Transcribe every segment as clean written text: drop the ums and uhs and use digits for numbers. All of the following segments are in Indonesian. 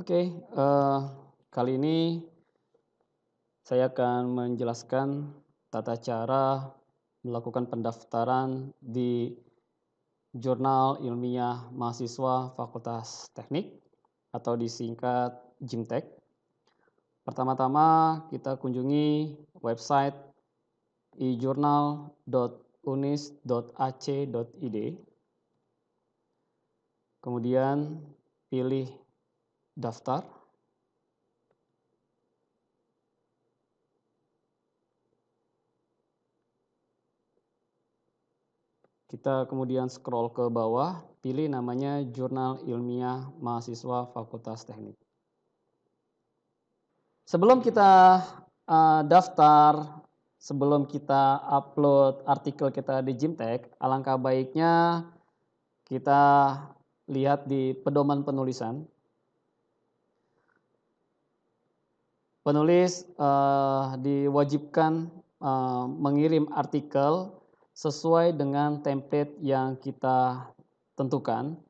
Oke, kali ini saya akan menjelaskan tata cara melakukan pendaftaran di Jurnal Ilmiah Mahasiswa Fakultas Teknik atau disingkat JIMTEK. Pertama-tama kita kunjungi website ijournal.unis.ac.id. Kemudian pilih daftar. Kita kemudian scroll ke bawah, pilih namanya Jurnal Ilmiah Mahasiswa Fakultas Teknik. Sebelum kita daftar, sebelum kita upload artikel kita di JIMTEK, alangkah baiknya kita lihat di pedoman penulisan. Penulis diwajibkan mengirim artikel sesuai dengan template yang kita tentukan.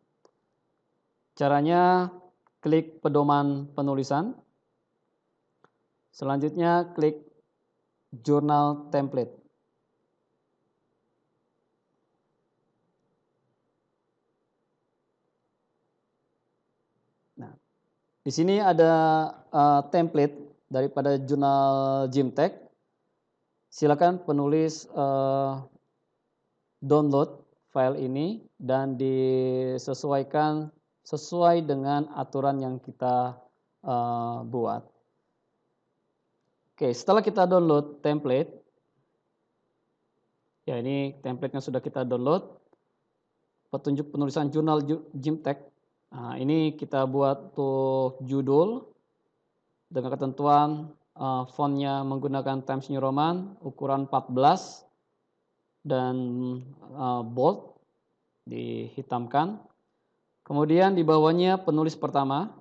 Caranya klik pedoman penulisan. Selanjutnya klik jurnal template. Nah, di sini ada template daripada jurnal JIMTEK. Silakan penulis download file ini dan disesuaikan sesuai dengan aturan yang kita buat. Oke, setelah kita download template, ya ini template-nya sudah kita download, petunjuk penulisan jurnal JIMTEK. Nah, ini kita buat untuk judul dengan ketentuan fontnya menggunakan Times New Roman, ukuran 14 dan bold, dihitamkan. Kemudian di bawahnya penulis pertama,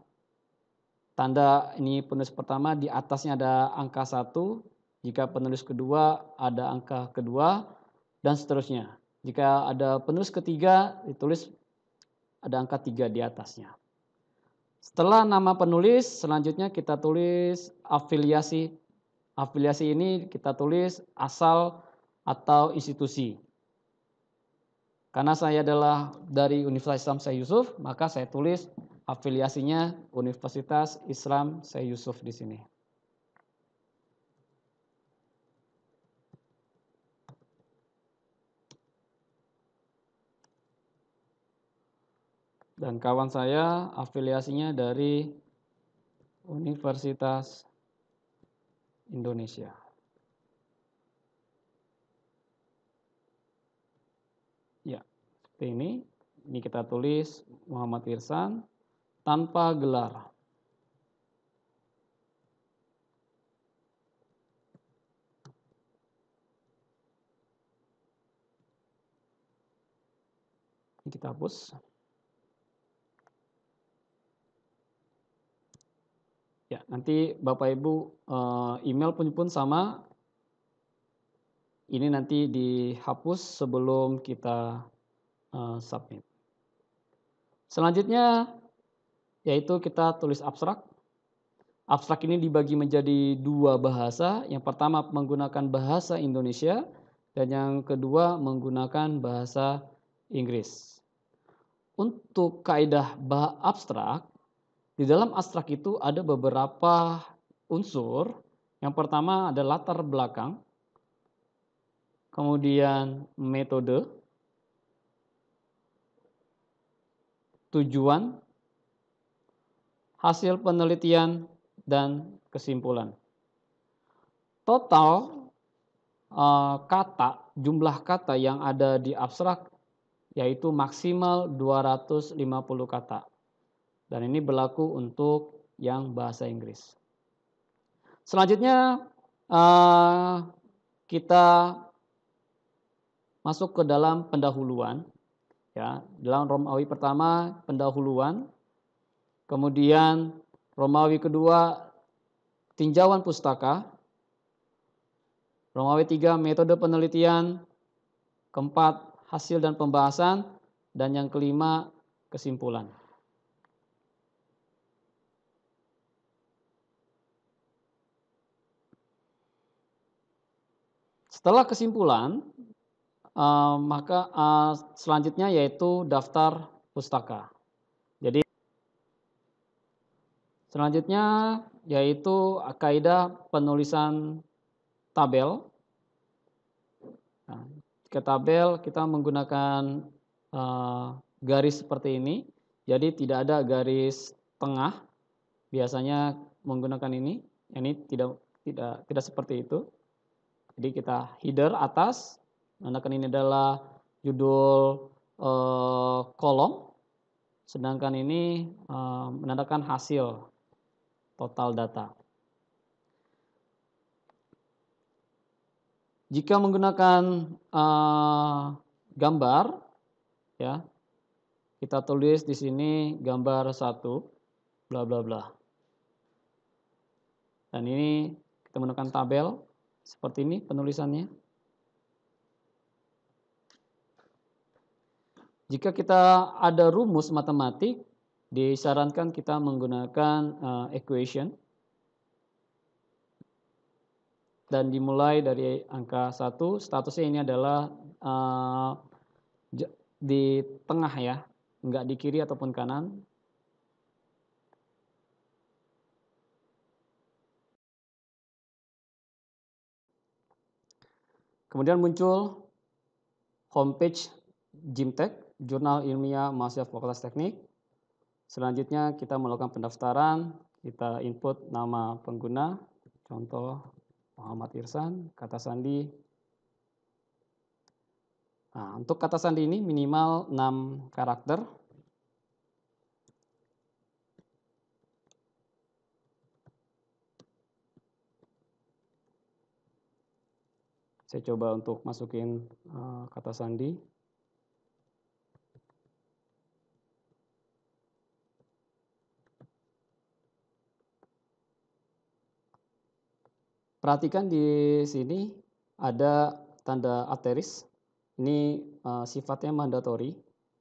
tanda ini penulis pertama, di atasnya ada angka 1, jika penulis kedua ada angka kedua, dan seterusnya. Jika ada penulis ketiga, ditulis ada angka 3 di atasnya. Setelah nama penulis, selanjutnya kita tulis afiliasi. Afiliasi ini kita tulis asal atau institusi. Karena saya adalah dari Universitas Islam Syekh Yusuf, maka saya tulis afiliasinya Universitas Islam Syekh Yusuf di sini. Dan kawan saya afiliasinya dari Universitas Indonesia. Ya, seperti ini. Ini kita tulis Muhammad Irsan tanpa gelar. Ini kita hapus. Ya, nanti Bapak Ibu email pun sama. Ini nanti dihapus sebelum kita submit. Selanjutnya yaitu kita tulis abstrak. Abstrak ini dibagi menjadi 2 bahasa. Yang pertama menggunakan bahasa Indonesia dan yang kedua menggunakan bahasa Inggris. Untuk kaidah abstrak, di dalam abstrak itu ada beberapa unsur. Yang pertama ada latar belakang, kemudian metode, tujuan, hasil penelitian, dan kesimpulan. Total jumlah kata yang ada di abstrak yaitu maksimal 250 kata. Dan ini berlaku untuk yang bahasa Inggris. Selanjutnya kita masuk ke dalam pendahuluan. Ya, dalam Romawi pertama pendahuluan, kemudian Romawi kedua tinjauan pustaka, Romawi 3 metode penelitian, keempat hasil dan pembahasan, dan yang kelima kesimpulan. Setelah kesimpulan, maka selanjutnya yaitu daftar pustaka. Jadi selanjutnya yaitu kaidah penulisan tabel. Nah, jika tabel kita menggunakan garis seperti ini, jadi tidak ada garis tengah. Biasanya menggunakan ini tidak seperti itu. Jadi kita header atas, menandakan ini adalah judul kolom, sedangkan ini menandakan hasil total data. Jika menggunakan gambar, ya, kita tulis di sini gambar 1, bla bla bla. Dan ini kita menggunakan tabel seperti ini penulisannya. Jika kita ada rumus matematik, disarankan kita menggunakan equation. Dan dimulai dari angka 1, statusnya ini adalah di tengah ya, enggak di kiri ataupun kanan. Kemudian muncul homepage Gimtek, Jurnal Ilmiah Mahasiswa Fakultas Teknik. Selanjutnya kita melakukan pendaftaran, kita input nama pengguna, contoh Muhammad Irsan, kata sandi. Nah, untuk kata sandi ini minimal 6 karakter. Saya coba untuk masukin kata sandi. Perhatikan di sini ada tanda asteris. Ini sifatnya mandatori.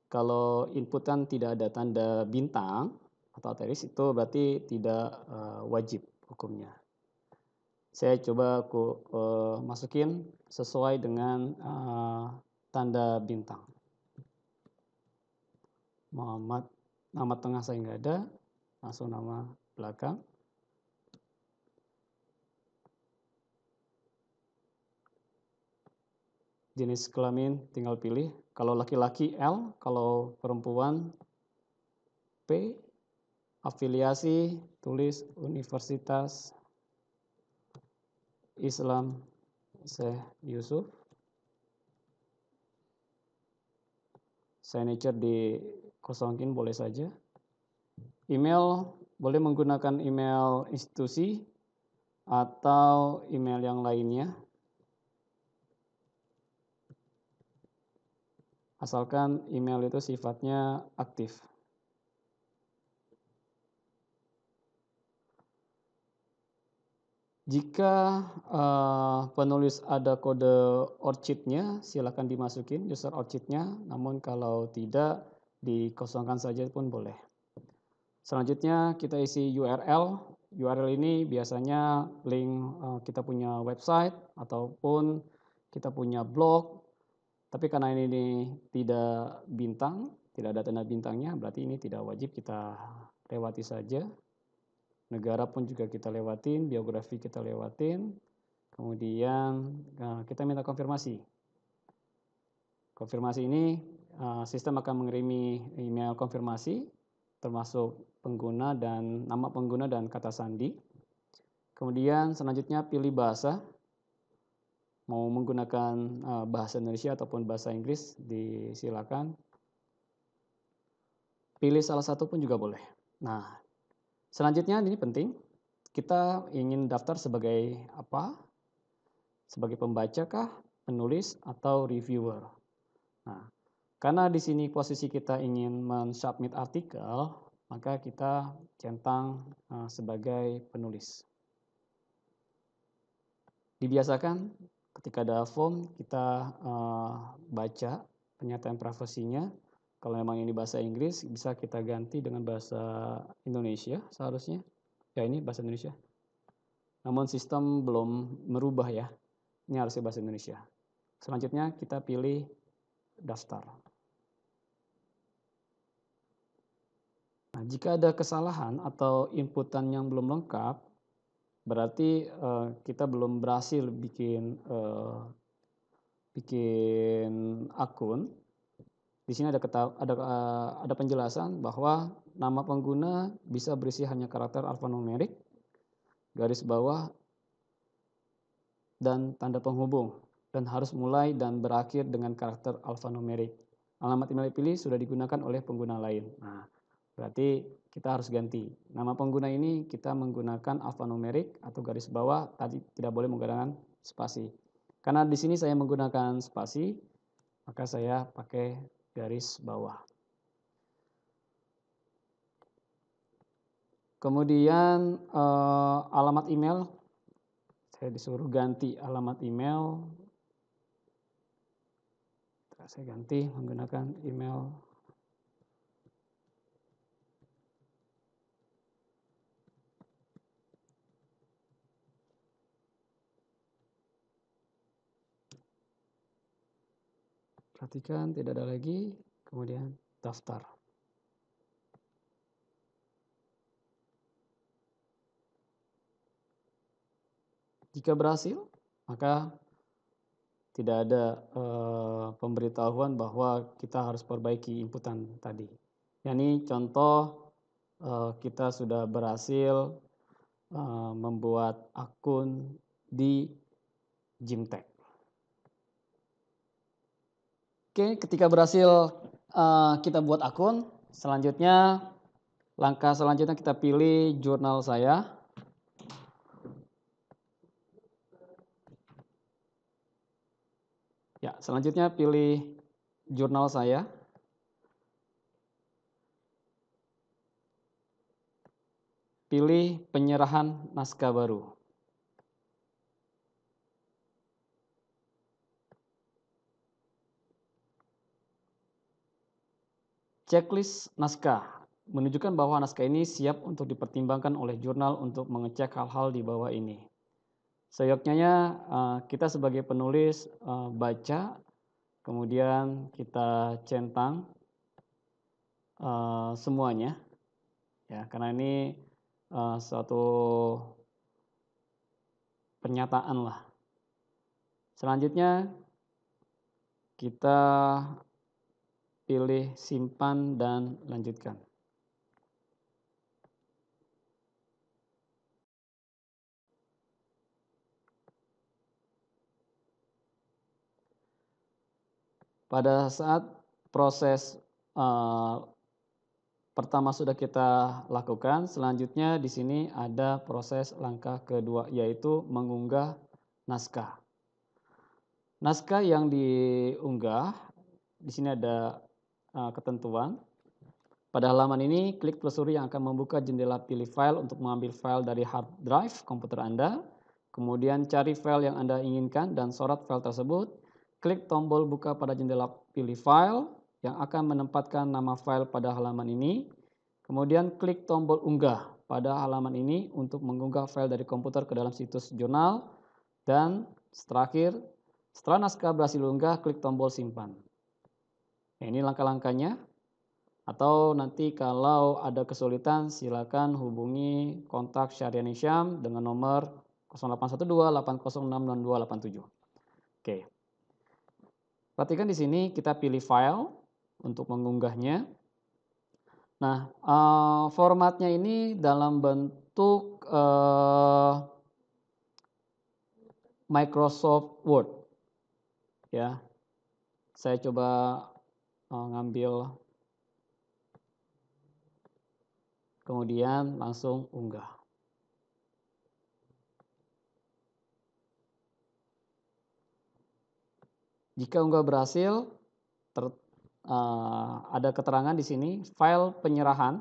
Kalau input kan tidak ada tanda bintang atau asteris, itu berarti tidak wajib hukumnya. Saya coba aku masukin sesuai dengan tanda bintang. Muhammad, nama tengah saya nggak ada, langsung nama belakang. Jenis kelamin tinggal pilih. Kalau laki-laki L, kalau perempuan P. Afiliasi tulis Universitas Islam Syekh Yusuf. Signature dikosongin boleh saja. Email boleh menggunakan email institusi atau email yang lainnya. Asalkan email itu sifatnya aktif. Jika penulis ada kode ORCID-nya, silakan dimasukin user ORCID-nya. Namun kalau tidak, dikosongkan saja pun boleh. Selanjutnya kita isi URL. URL ini biasanya link kita punya website ataupun kita punya blog. Tapi karena ini tidak bintang, tidak ada tanda bintangnya, berarti ini tidak wajib, kita lewati saja. Negara pun juga kita lewatin, biografi kita lewatin. Kemudian kita minta konfirmasi. Konfirmasi ini sistem akan mengirimi email konfirmasi termasuk pengguna dan nama pengguna dan kata sandi. Kemudian selanjutnya pilih bahasa. Mau menggunakan bahasa Indonesia ataupun bahasa Inggris disilakan. Pilih salah satu pun juga boleh. Nah, selanjutnya ini penting. Kita ingin daftar sebagai apa? Sebagai pembaca kah, penulis atau reviewer. Nah, karena di sini posisi kita ingin mensubmit artikel, maka kita centang sebagai penulis. Dibiasakan ketika ada form kita baca pernyataan privasinya. Kalau memang ini bahasa Inggris bisa kita ganti dengan bahasa Indonesia seharusnya. Ya ini bahasa Indonesia. Namun sistem belum merubah ya. Ini harusnya bahasa Indonesia. Selanjutnya kita pilih daftar. Nah, jika ada kesalahan atau inputan yang belum lengkap, berarti kita belum berhasil bikin akun. Di sini ada penjelasan bahwa nama pengguna bisa berisi hanya karakter alfanumerik, garis bawah, dan tanda penghubung, dan harus mulai dan berakhir dengan karakter alfanumerik. Alamat email pilih sudah digunakan oleh pengguna lain. Nah, berarti kita harus ganti. Nama pengguna ini kita menggunakan alfanumerik atau garis bawah, tadi tidak boleh menggunakan spasi. Karena di sini saya menggunakan spasi, maka saya pakai garis bawah. Kemudian alamat email, saya disuruh ganti alamat email. Saya ganti menggunakan email. Perhatikan tidak ada lagi, kemudian daftar. Jika berhasil, maka tidak ada pemberitahuan bahwa kita harus perbaiki inputan tadi. Yani contoh kita sudah berhasil membuat akun di Gymtek. Oke, ketika berhasil kita buat akun, selanjutnya langkah selanjutnya kita pilih jurnal saya. Ya, selanjutnya pilih jurnal saya. Pilih penyerahan naskah baru. Checklist naskah menunjukkan bahwa naskah ini siap untuk dipertimbangkan oleh jurnal untuk mengecek hal-hal di bawah ini. Seyogyanya kita sebagai penulis baca, kemudian kita centang semuanya, ya, karena ini suatu pernyataan lah. Selanjutnya kita pilih simpan dan lanjutkan. Pada saat proses pertama sudah kita lakukan, selanjutnya di sini ada proses langkah kedua, yaitu mengunggah naskah. Naskah yang diunggah, di sini ada ketentuan. Pada halaman ini, klik telusuri yang akan membuka jendela pilih file untuk mengambil file dari hard drive komputer Anda. Kemudian cari file yang Anda inginkan dan sorot file tersebut. Klik tombol buka pada jendela pilih file yang akan menempatkan nama file pada halaman ini. Kemudian klik tombol unggah pada halaman ini untuk mengunggah file dari komputer ke dalam situs jurnal. Dan terakhir, setelah naskah berhasil diunggah, klik tombol simpan. Nah, ini langkah-langkahnya. Atau nanti kalau ada kesulitan silakan hubungi kontak Syariah Nisyam dengan nomor 0812 806 6287. Oke. Perhatikan di sini kita pilih file untuk mengunggahnya. Nah, formatnya ini dalam bentuk Microsoft Word. Ya. Saya coba ngambil, kemudian langsung unggah. Jika unggah berhasil, ada keterangan di sini, file penyerahan,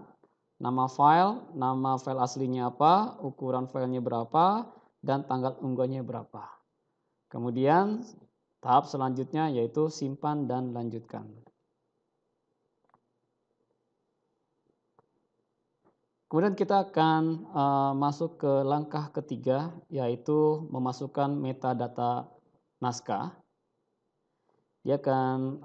nama file aslinya apa, ukuran filenya berapa, dan tanggal unggahnya berapa. Kemudian tahap selanjutnya yaitu simpan dan lanjutkan. Kemudian kita akan masuk ke langkah ketiga, yaitu memasukkan metadata naskah, dia akan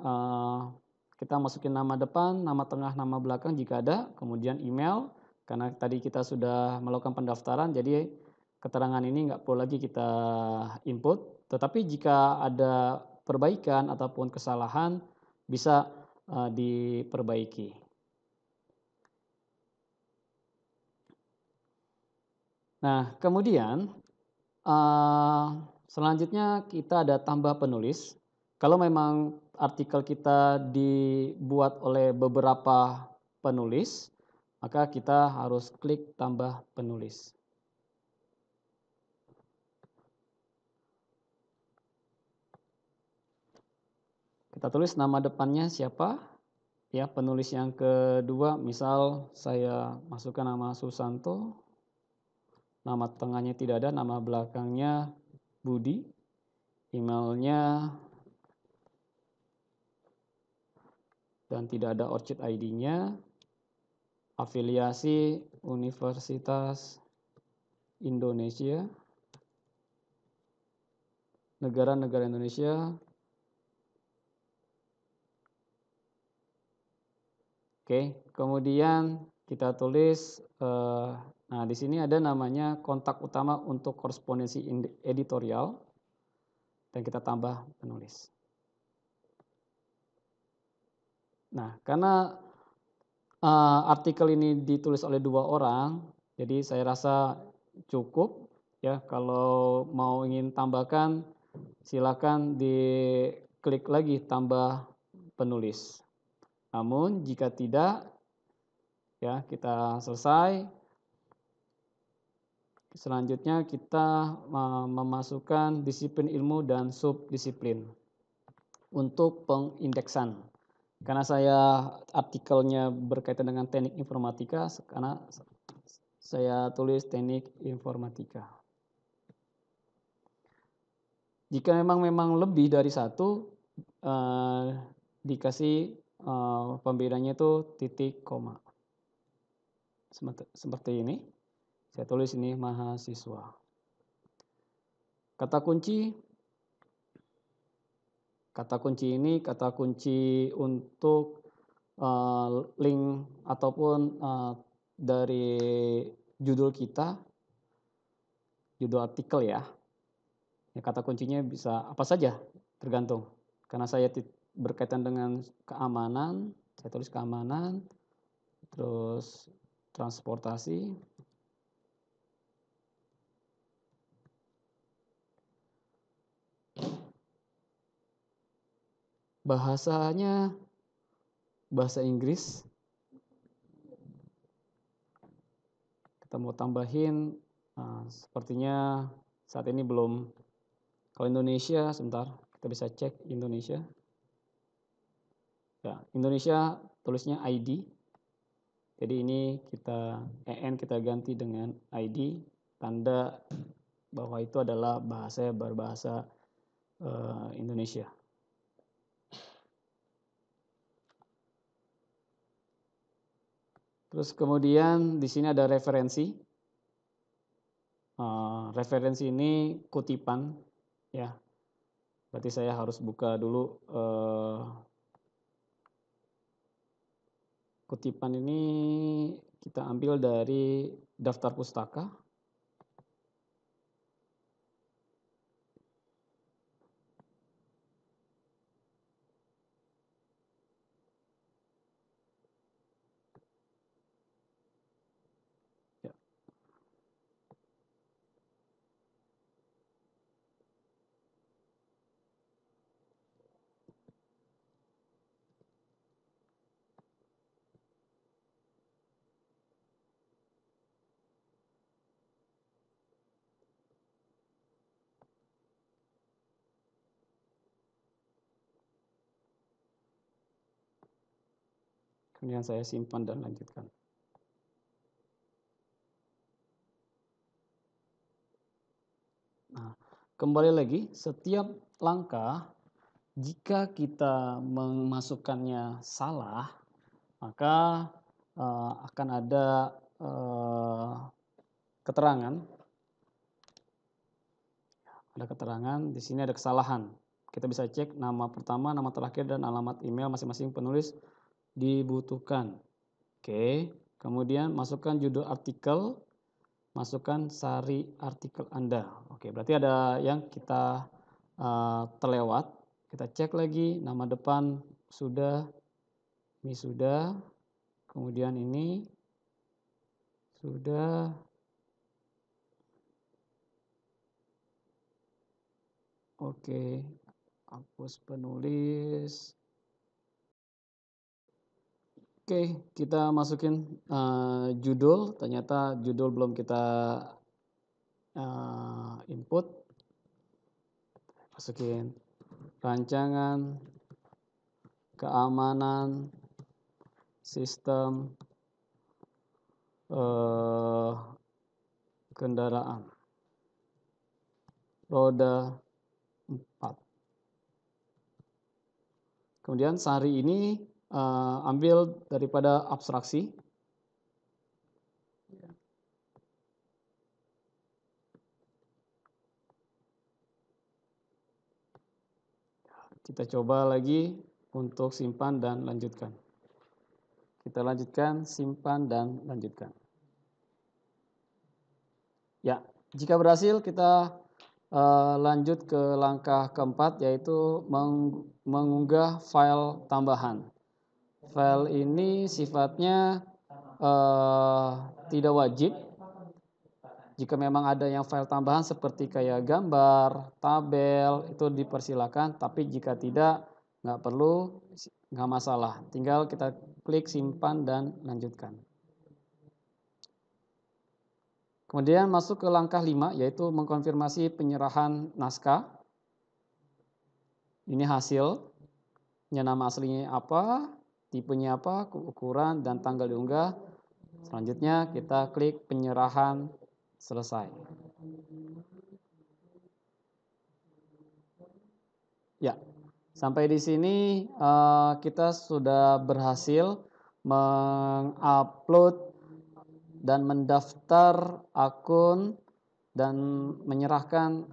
kita masukin nama depan, nama tengah, nama belakang jika ada, kemudian email, karena tadi kita sudah melakukan pendaftaran, jadi keterangan ini nggak perlu lagi kita input, tetapi jika ada perbaikan ataupun kesalahan bisa diperbaiki. Nah, kemudian selanjutnya kita ada tambah penulis. Kalau memang artikel kita dibuat oleh beberapa penulis, maka kita harus klik tambah penulis. Kita tulis nama depannya siapa, ya penulis yang kedua, misal saya masukkan nama Susanto, nama tengahnya tidak ada, nama belakangnya Budi, emailnya dan tidak ada ORCID ID-nya, afiliasi Universitas Indonesia, negara-negara Indonesia. Oke, kemudian kita tulis, nah di sini ada namanya kontak utama untuk korespondensi editorial, dan kita tambah penulis. Nah, karena artikel ini ditulis oleh 2 orang, jadi saya rasa cukup ya. Kalau mau ingin tambahkan, silakan diklik lagi tambah penulis. Namun jika tidak, ya kita selesai. Selanjutnya kita memasukkan disiplin ilmu dan subdisiplin untuk pengindeksan. Karena saya artikelnya berkaitan dengan teknik informatika, karena saya tulis teknik informatika. Jika memang lebih dari satu, dikasih pembedanya itu titik koma. Seperti ini. Saya tulis ini mahasiswa. Kata kunci ini kata kunci untuk link ataupun dari judul kita, judul artikel ya. Kata kuncinya bisa apa saja, tergantung. Karena saya berkaitan dengan keamanan, saya tulis keamanan, terus transportasi, bahasanya bahasa Inggris. Kita mau tambahin, sepertinya saat ini belum. Kalau Indonesia, sebentar, kita bisa cek Indonesia. Ya, Indonesia tulisnya ID. Jadi ini EN kita ganti dengan ID, tanda bahwa itu adalah berbahasa Indonesia. Terus kemudian di sini ada referensi. Referensi ini kutipan, ya. Berarti saya harus buka dulu. Kutipan ini kita ambil dari daftar pustaka. Ya. Kemudian saya simpan dan lanjutkan. Nah, kembali lagi, setiap langkah jika kita memasukkannya salah, maka akan ada keterangan Ada keterangan, di sini ada kesalahan. Kita bisa cek nama pertama, nama terakhir, dan alamat email masing-masing penulis dibutuhkan. Oke, kemudian masukkan judul artikel, masukkan sari artikel Anda. Oke, berarti ada yang kita terlewat. Kita cek lagi, nama depan sudah, ini sudah, kemudian ini sudah. Oke, hapus penulis. Oke, kita masukin judul. Ternyata judul belum kita input. Masukin rancangan keamanan sistem kendaraan roda 4. Kemudian sari ini ambil daripada abstraksi. Kita coba lagi untuk simpan dan lanjutkan. Kita lanjutkan, simpan dan lanjutkan. Ya, jika berhasil kita lanjut ke langkah keempat, yaitu mengunggah file tambahan. File ini sifatnya tidak wajib. Jika memang ada yang file tambahan seperti kayak gambar, tabel, itu dipersilakan. Tapi jika tidak, nggak perlu, nggak masalah. Tinggal kita klik simpan dan lanjutkan. Kemudian masuk ke langkah 5, yaitu mengkonfirmasi penyerahan naskah. Ini hasilnya, nama aslinya apa, tipenya apa, ukuran, dan tanggal diunggah. Selanjutnya kita klik penyerahan selesai. Ya, sampai di sini kita sudah berhasil mengupload dan mendaftar akun dan menyerahkan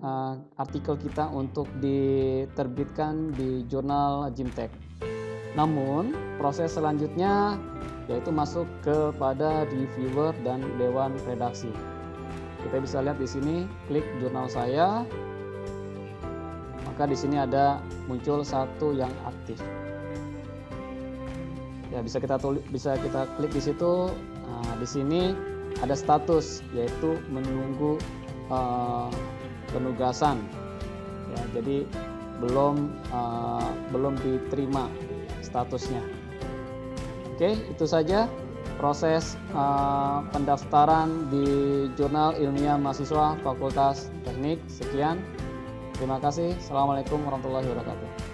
artikel kita untuk diterbitkan di jurnal Gimtek. Namun proses selanjutnya yaitu masuk kepada reviewer dan dewan redaksi. Kita bisa lihat di sini, klik jurnal saya, maka di sini ada muncul satu yang aktif. Ya, bisa kita klik di situ. Nah, di sini ada status, yaitu menunggu penugasan. Ya, jadi belum diterima statusnya. Oke, itu saja proses pendaftaran di Jurnal Ilmiah Mahasiswa Fakultas Teknik. Sekian, terima kasih. Assalamualaikum warahmatullahi wabarakatuh.